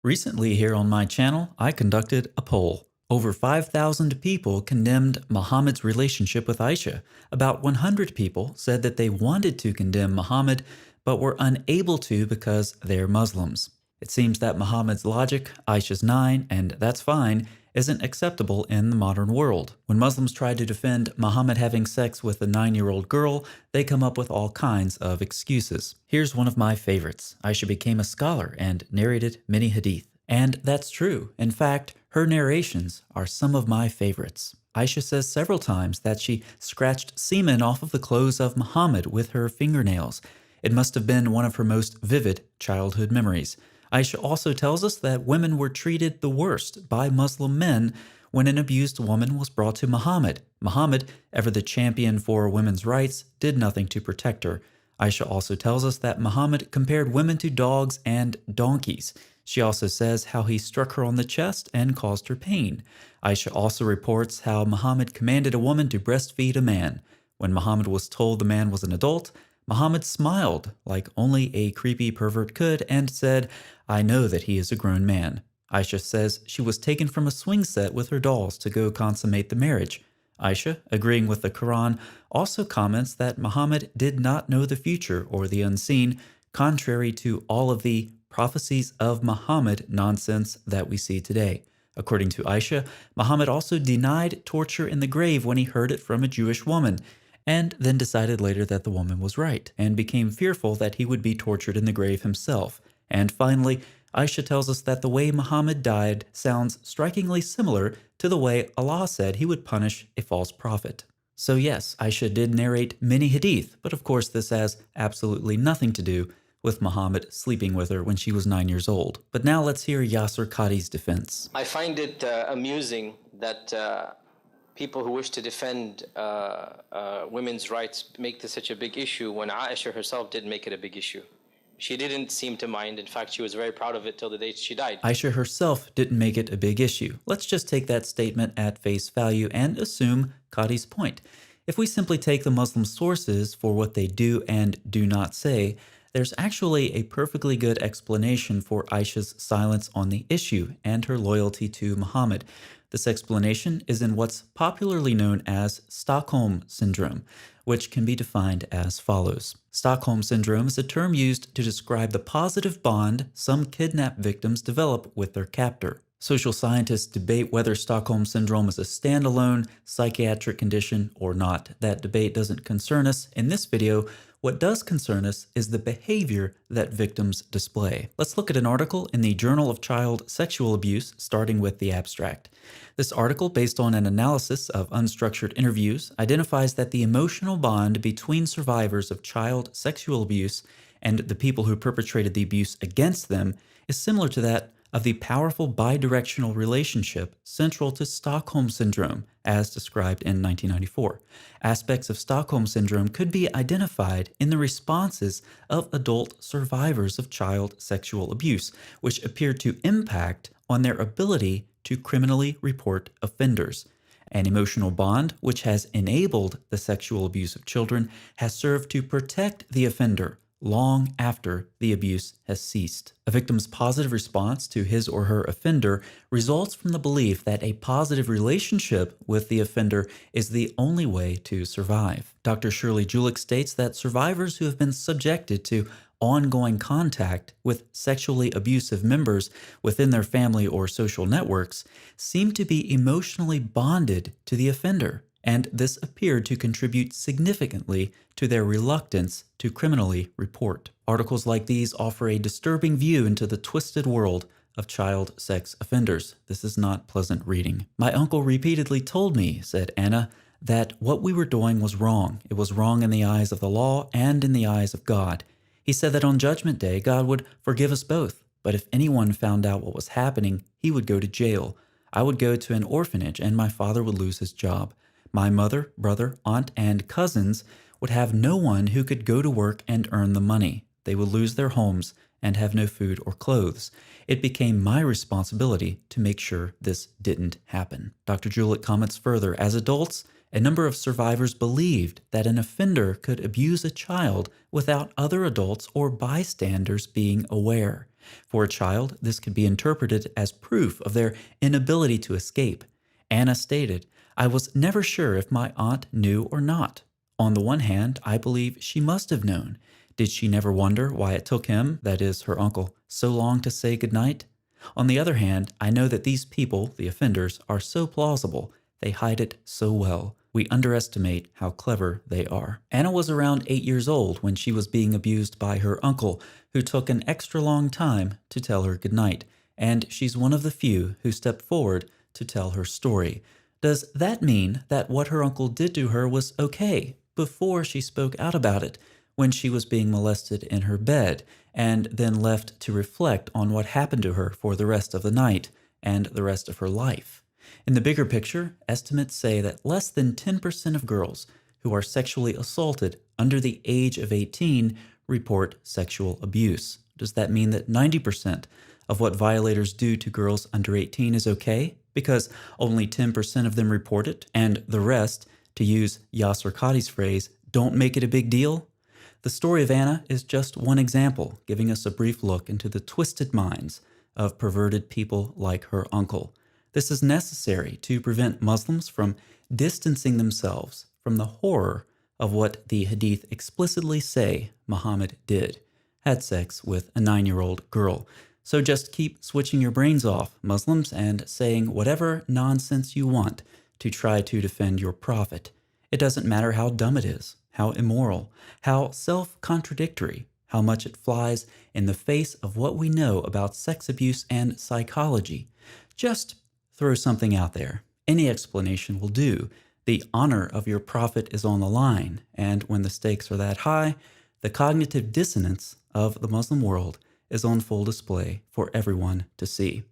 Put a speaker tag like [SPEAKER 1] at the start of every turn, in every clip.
[SPEAKER 1] Recently here on my channel, I conducted a poll. Over 5,000 people condemned Muhammad's relationship with Aisha. About 100 people said that they wanted to condemn Muhammad, but were unable to because they're Muslims. It seems that Muhammad's logic, Aisha's 9, and that's fine, isn't acceptable in the modern world. When Muslims try to defend Muhammad having sex with a 9-year-old girl, they come up with all kinds of excuses. Here's one of my favorites. Aisha became a scholar and narrated many hadith. And that's true. In fact, her narrations are some of my favorites. Aisha says several times that she scratched semen off of the clothes of Muhammad with her fingernails. It must have been one of her most vivid childhood memories. Aisha also tells us that women were treated the worst by Muslim men when an abused woman was brought to Muhammad. Muhammad, ever the champion for women's rights, did nothing to protect her. Aisha also tells us that Muhammad compared women to dogs and donkeys. She also says how he struck her on the chest and caused her pain. Aisha also reports how Muhammad commanded a woman to breastfeed a man. When Muhammad was told the man was an adult, Muhammad smiled like only a creepy pervert could and said, "I know that he is a grown man." Aisha says she was taken from a swing set with her dolls to go consummate the marriage. Aisha, agreeing with the Quran, also comments that Muhammad did not know the future or the unseen, contrary to all of the prophecies of Muhammad nonsense that we see today. According to Aisha, Muhammad also denied torture in the grave when he heard it from a Jewish woman, and then decided later that the woman was right, and became fearful that he would be tortured in the grave himself. And finally, Aisha tells us that the way Muhammad died sounds strikingly similar to the way Allah said he would punish a false prophet. So yes, Aisha did narrate many hadith, but of course this has absolutely nothing to do with Muhammad sleeping with her when she was 9 years old. But now let's hear Yasser Qadhi's defense.
[SPEAKER 2] I find it amusing that people who wish to defend women's rights make this such a big issue when Aisha herself didn't make it a big issue. She didn't seem to mind. In fact, she was very proud of it till the day she died.
[SPEAKER 1] Aisha herself didn't make it a big issue. Let's just take that statement at face value and assume Qadhi's point. If we simply take the Muslim sources for what they do and do not say, there's actually a perfectly good explanation for Aisha's silence on the issue and her loyalty to Muhammad. This explanation is in what's popularly known as Stockholm Syndrome, which can be defined as follows. Stockholm Syndrome is a term used to describe the positive bond some kidnap victims develop with their captor. Social scientists debate whether Stockholm Syndrome is a standalone psychiatric condition or not. That debate doesn't concern us in this video. What does concern us is the behavior that victims display. Let's look at an article in the Journal of Child Sexual Abuse, starting with the abstract. This article, based on an analysis of unstructured interviews, identifies that the emotional bond between survivors of child sexual abuse and the people who perpetrated the abuse against them is similar to that of the powerful bidirectional relationship central to Stockholm Syndrome, as described in 1994. Aspects of Stockholm Syndrome could be identified in the responses of adult survivors of child sexual abuse, which appear to impact on their ability to criminally report offenders. An emotional bond which has enabled the sexual abuse of children has served to protect the offender long after the abuse has ceased. A victim's positive response to his or her offender results from the belief that a positive relationship with the offender is the only way to survive. Dr. Shirley Julich states that survivors who have been subjected to ongoing contact with sexually abusive members within their family or social networks seem to be emotionally bonded to the offender, and this appeared to contribute significantly to their reluctance to criminally report. Articles like these offer a disturbing view into the twisted world of child sex offenders. This is not pleasant reading. "My uncle repeatedly told me," said Anna, "that what we were doing was wrong. It was wrong in the eyes of the law and in the eyes of God. He said that on Judgment Day, God would forgive us both, but if anyone found out what was happening, he would go to jail. I would go to an orphanage and my father would lose his job. My mother, brother, aunt, and cousins would have no one who could go to work and earn the money. They would lose their homes and have no food or clothes. It became my responsibility to make sure this didn't happen." Dr. Julich comments further, "As adults, a number of survivors believed that an offender could abuse a child without other adults or bystanders being aware. For a child, this could be interpreted as proof of their inability to escape. Anna stated, "I was never sure if my aunt knew or not. On the one hand, I believe she must have known. Did she never wonder why it took him, that is, her uncle, so long to say goodnight? On the other hand, I know that these people, the offenders, are so plausible. They hide it so well. We underestimate how clever they are." Anna was around 8 years old when she was being abused by her uncle, who took an extra long time to tell her goodnight, and she's one of the few who stepped forward to tell her story. Does that mean that what her uncle did to her was okay before she spoke out about it, when she was being molested in her bed, and then left to reflect on what happened to her for the rest of the night and the rest of her life? In the bigger picture, estimates say that less than 10% of girls who are sexually assaulted under the age of 18 report sexual abuse. Does that mean that 90% of what violators do to girls under 18 is okay, because only 10% of them report it, and the rest, to use Yasser Qadhi's phrase, don't make it a big deal? The story of Anna is just one example, giving us a brief look into the twisted minds of perverted people like her uncle. This is necessary to prevent Muslims from distancing themselves from the horror of what the Hadith explicitly say Muhammad did: had sex with a 9-year-old girl. So just keep switching your brains off, Muslims, and saying whatever nonsense you want to try to defend your prophet. It doesn't matter how dumb it is, how immoral, how self-contradictory, how much it flies in the face of what we know about sex abuse and psychology. Just throw something out there. Any explanation will do. The honor of your prophet is on the line, and when the stakes are that high, the cognitive dissonance of the Muslim world is on full display for everyone to see.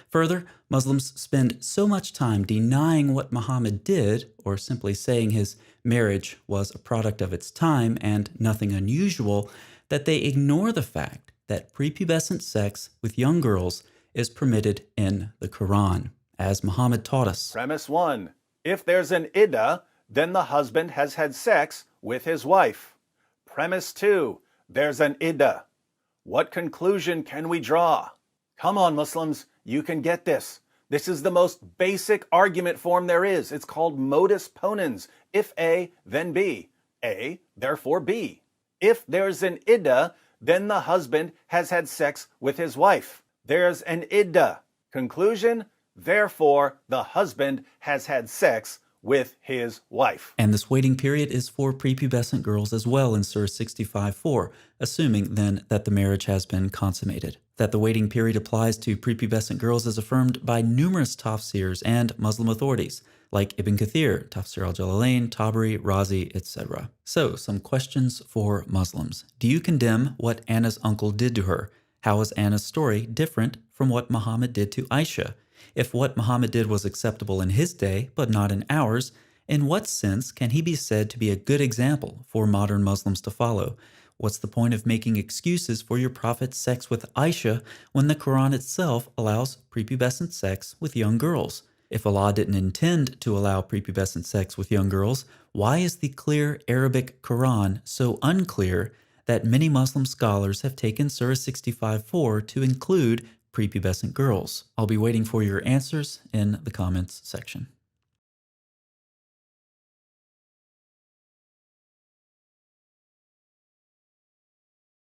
[SPEAKER 1] Further, Muslims spend so much time denying what Muhammad did, or simply saying his marriage was a product of its time and nothing unusual, that they ignore the fact that prepubescent sex with young girls is permitted in the Quran, as Muhammad taught us.
[SPEAKER 3] Premise 1. If there's an iddah, then the husband has had sex with his wife. Premise 2. There's an iddah. What conclusion can we draw? Come on, Muslims, you can get this. This is the most basic argument form there is. It's called modus ponens. If A, then B. A, therefore B. If there's an iddah, then the husband has had sex with his wife. There's an iddah. Conclusion, therefore, the husband has had sex with his wife.
[SPEAKER 1] And this waiting period is for prepubescent girls as well in Surah 65:4, assuming then that the marriage has been consummated. That the waiting period applies to prepubescent girls is affirmed by numerous tafsirs and Muslim authorities, like Ibn Kathir, Tafsir al-Jalalain, Tabari, Razi, etc. So, some questions for Muslims. Do you condemn what Anna's uncle did to her? How is Anna's story different from what Muhammad did to Aisha? If what Muhammad did was acceptable in his day, but not in ours, in what sense can he be said to be a good example for modern Muslims to follow? What's the point of making excuses for your prophet's sex with Aisha when the Quran itself allows prepubescent sex with young girls? If Allah didn't intend to allow prepubescent sex with young girls, why is the clear Arabic Quran so unclear that many Muslim scholars have taken Surah 65:4 to include prepubescent girls? I'll be waiting for your answers in the comments section.